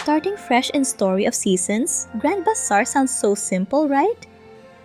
Starting fresh in Story of Seasons, Grand Bazaar sounds so simple, right?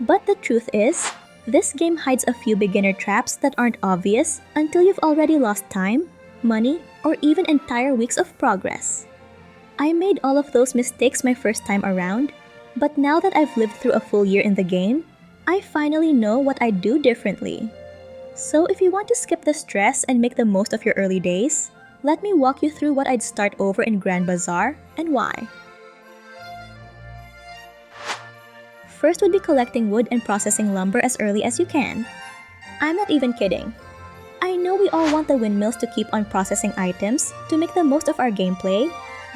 But the truth is, this game hides a few beginner traps that aren't obvious until you've already lost time, money, or even entire weeks of progress. I made all of those mistakes my first time around, but now that I've lived through a full year in the game, I finally know what I'd do differently. So if you want to skip the stress and make the most of your early days, let me walk you through what I'd start over in Grand Bazaar and why. First would be collecting wood and processing lumber as early as you can. I'm not even kidding. I know we all want the windmills to keep on processing items to make the most of our gameplay,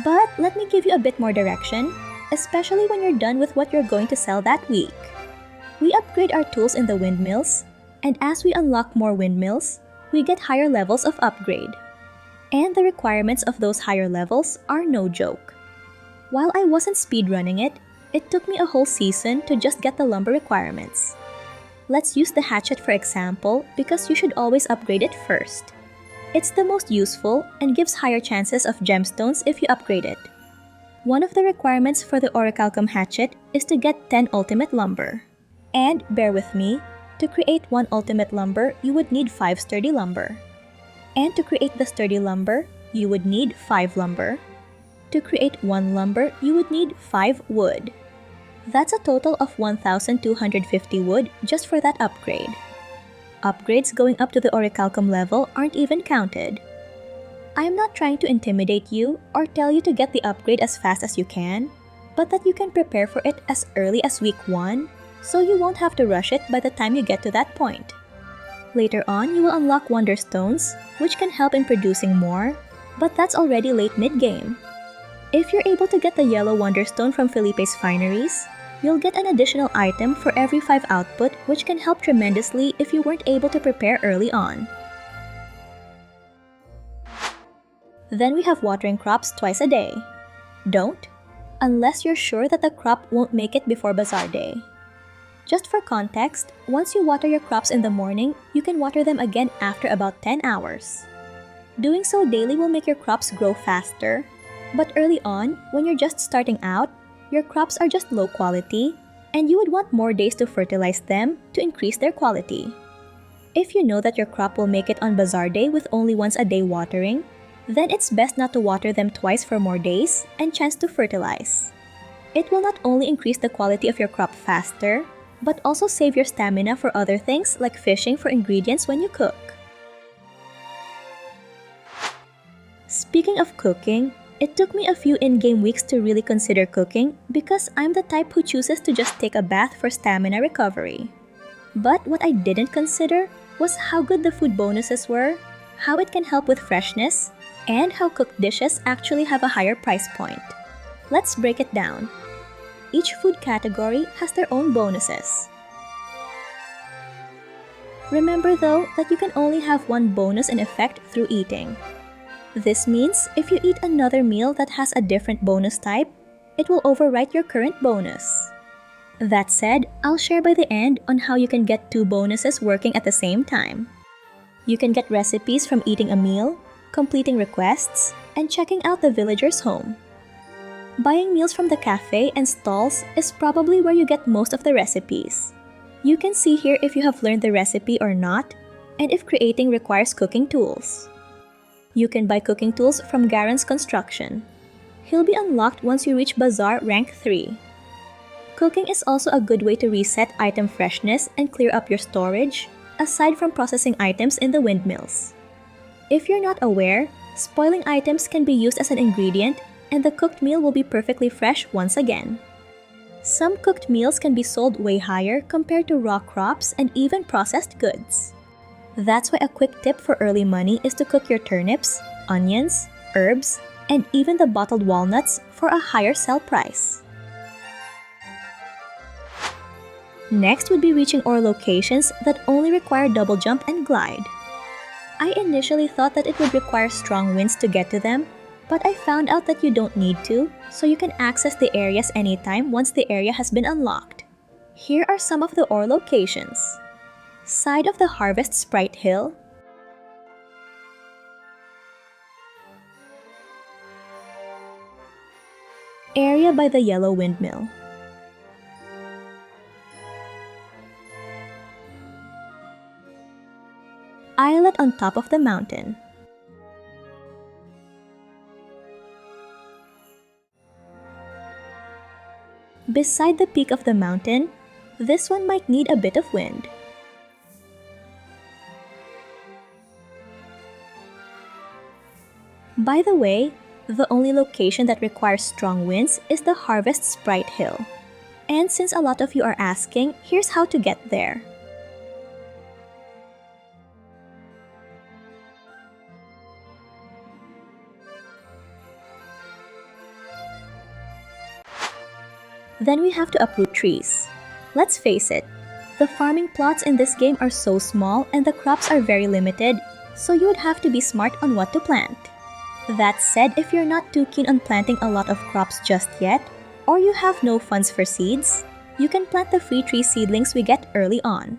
but let me give you a bit more direction, especially when you're done with what you're going to sell that week. We upgrade our tools in the windmills, and as we unlock more windmills, we get higher levels of upgrade. And the requirements of those higher levels are no joke. While I wasn't speedrunning it, it took me a whole season to just get the lumber requirements. Let's use the hatchet for example because you should always upgrade it first. It's the most useful and gives higher chances of gemstones if you upgrade it. One of the requirements for the orichalcum hatchet is to get 10 ultimate lumber. And, bear with me, to create 1 ultimate lumber, you would need 5 sturdy lumber. And to create the sturdy lumber, you would need 5 lumber. To create 1 lumber, you would need 5 wood. That's a total of 1,250 wood just for that upgrade. Upgrades going up to the orichalcum level aren't even counted. I am not trying to intimidate you or tell you to get the upgrade as fast as you can, but that you can prepare for it as early as week 1, so you won't have to rush it by the time you get to that point. Later on, you will unlock Wonder Stones, which can help in producing more, but that's already late mid-game. If you're able to get the yellow Wonderstone from Felipe's Fineries, you'll get an additional item for every 5 output, which can help tremendously if you weren't able to prepare early on. Then we have watering crops twice a day. Don't, unless you're sure that the crop won't make it before Bazaar Day. Just for context, once you water your crops in the morning, you can water them again after about 10 hours. Doing so daily will make your crops grow faster, but early on, when you're just starting out, your crops are just low quality, and you would want more days to fertilize them to increase their quality. If you know that your crop will make it on Bazaar Day with only once a day watering, then it's best not to water them twice for more days and chance to fertilize. It will not only increase the quality of your crop faster, but also save your stamina for other things like fishing for ingredients when you cook. Speaking of cooking, it took me a few in-game weeks to really consider cooking because I'm the type who chooses to just take a bath for stamina recovery. But what I didn't consider was how good the food bonuses were, how it can help with freshness, and how cooked dishes actually have a higher price point. Let's break it down. Each food category has their own bonuses. Remember though that you can only have one bonus in effect through eating. This means if you eat another meal that has a different bonus type, it will overwrite your current bonus. That said, I'll share by the end on how you can get 2 bonuses working at the same time. You can get recipes from eating a meal, completing requests, and checking out the villager's home. Buying meals from the cafe and stalls is probably where you get most of the recipes. You can see here if you have learned the recipe or not, and if creating requires cooking tools. You can buy cooking tools from Garen's Construction. He'll be unlocked once you reach Bazaar Rank 3. Cooking is also a good way to reset item freshness and clear up your storage, aside from processing items in the windmills. If you're not aware, spoiling items can be used as an ingredient, and the cooked meal will be perfectly fresh once again. Some cooked meals can be sold way higher compared to raw crops and even processed goods. That's why a quick tip for early money is to cook your turnips, onions, herbs, and even the bottled walnuts for a higher sell price. Next would be reaching ore locations that only require double jump and glide. I initially thought that it would require strong winds to get to them, but I found out that you don't need to, so you can access the areas anytime once the area has been unlocked. Here are some of the ore locations. Side of the Harvest Sprite Hill, area by the yellow windmill. Islet on top of the mountain. Beside the peak of the mountain, this one might need a bit of wind. By the way, the only location that requires strong winds is the Harvest Sprite Hill. And since a lot of you are asking, here's how to get there. Then we have to uproot trees. Let's face it, the farming plots in this game are so small and the crops are very limited, so you would have to be smart on what to plant. That said, if you're not too keen on planting a lot of crops just yet, or you have no funds for seeds, you can plant the free tree seedlings we get early on.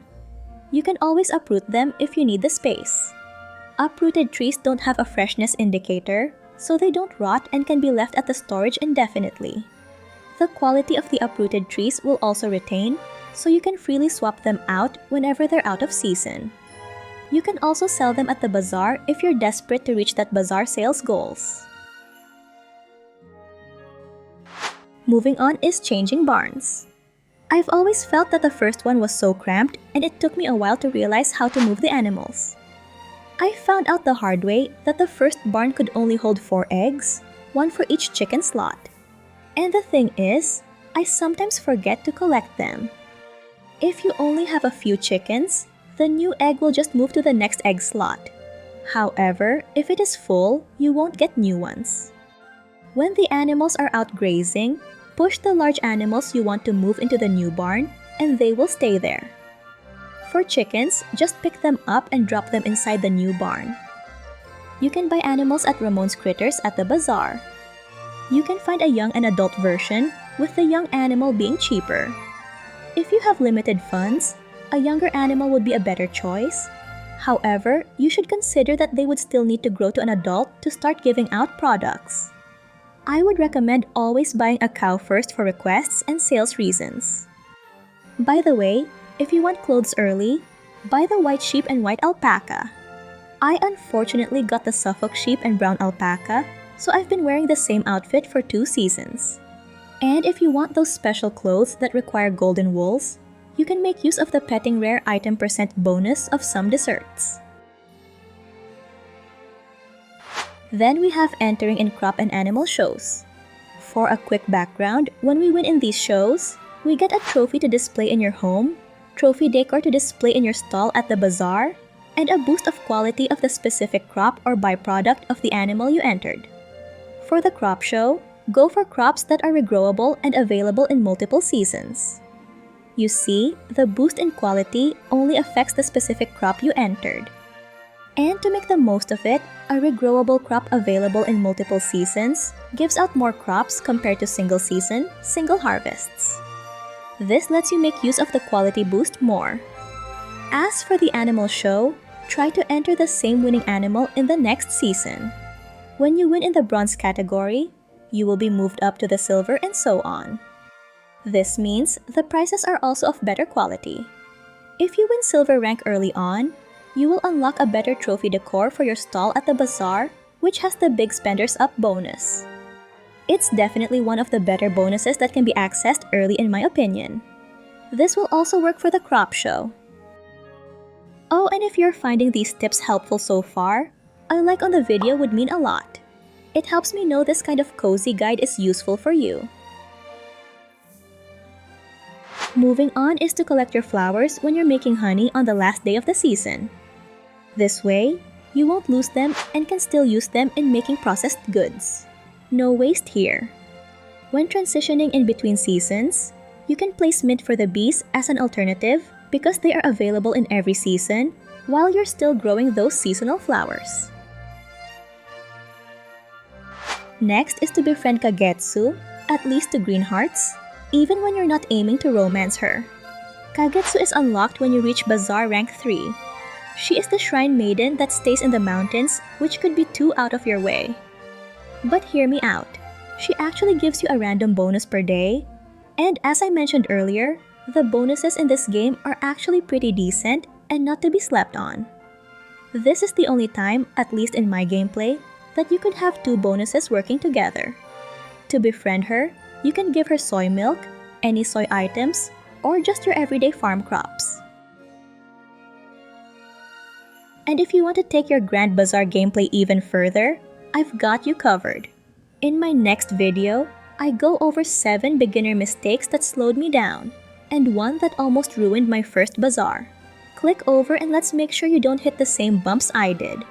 You can always uproot them if you need the space. Uprooted trees don't have a freshness indicator, so they don't rot and can be left at the storage indefinitely. The quality of the uprooted trees will also retain, so you can freely swap them out whenever they're out of season. You can also sell them at the bazaar if you're desperate to reach that bazaar sales goals. Moving on is changing barns. I've always felt that the first one was so cramped and it took me a while to realize how to move the animals. I found out the hard way that the first barn could only hold 4 eggs, 1 for each chicken slot. And the thing is, I sometimes forget to collect them. If you only have a few chickens, the new egg will just move to the next egg slot. However, if it is full, you won't get new ones. When the animals are out grazing, push the large animals you want to move into the new barn, and they will stay there. For chickens, just pick them up and drop them inside the new barn. You can buy animals at Ramon's Critters at the bazaar. You can find a young and adult version, with the young animal being cheaper. If you have limited funds, a younger animal would be a better choice. However, you should consider that they would still need to grow to an adult to start giving out products. I would recommend always buying a cow first for requests and sales reasons. By the way, if you want clothes early, buy the white sheep and white alpaca. I unfortunately got the Suffolk sheep and brown alpaca, so I've been wearing the same outfit for 2 seasons. And if you want those special clothes that require golden wools, you can make use of the petting rare item % bonus of some desserts. Then we have entering in crop and animal shows. For a quick background, when we win in these shows, we get a trophy to display in your home, trophy decor to display in your stall at the bazaar, and a boost of quality of the specific crop or byproduct of the animal you entered. For the crop show, go for crops that are regrowable and available in multiple seasons. You see, the boost in quality only affects the specific crop you entered. And to make the most of it, a regrowable crop available in multiple seasons gives out more crops compared to single season, single harvests. This lets you make use of the quality boost more. As for the animal show, try to enter the same winning animal in the next season. When you win in the bronze category, you will be moved up to the silver and so on. This means the prizes are also of better quality. If you win silver rank early on, you will unlock a better trophy decor for your stall at the bazaar, which has the Big Spenders Up bonus. It's definitely one of the better bonuses that can be accessed early in my opinion. This will also work for the crop show. Oh, and if you're finding these tips helpful so far, a like on the video would mean a lot. It helps me know this kind of cozy guide is useful for you. Moving on is to collect your flowers when you're making honey on the last day of the season. This way, you won't lose them and can still use them in making processed goods. No waste here. When transitioning in between seasons, you can place mint for the bees as an alternative because they are available in every season while you're still growing those seasonal flowers. Next is to befriend Kagetsu, at least to green hearts, even when you're not aiming to romance her. Kagetsu is unlocked when you reach Bazaar rank 3. She is the shrine maiden that stays in the mountains, which could be too out of your way. But hear me out. She actually gives you a random bonus per day. And as I mentioned earlier, the bonuses in this game are actually pretty decent and not to be slept on. This is the only time, at least in my gameplay, that you could have two bonuses working together. To befriend her, you can give her soy milk, any soy items, or just your everyday farm crops. And if you want to take your Grand Bazaar gameplay even further, I've got you covered. In my next video, I go over 7 beginner mistakes that slowed me down, and one that almost ruined my first bazaar. Click over and let's make sure you don't hit the same bumps I did.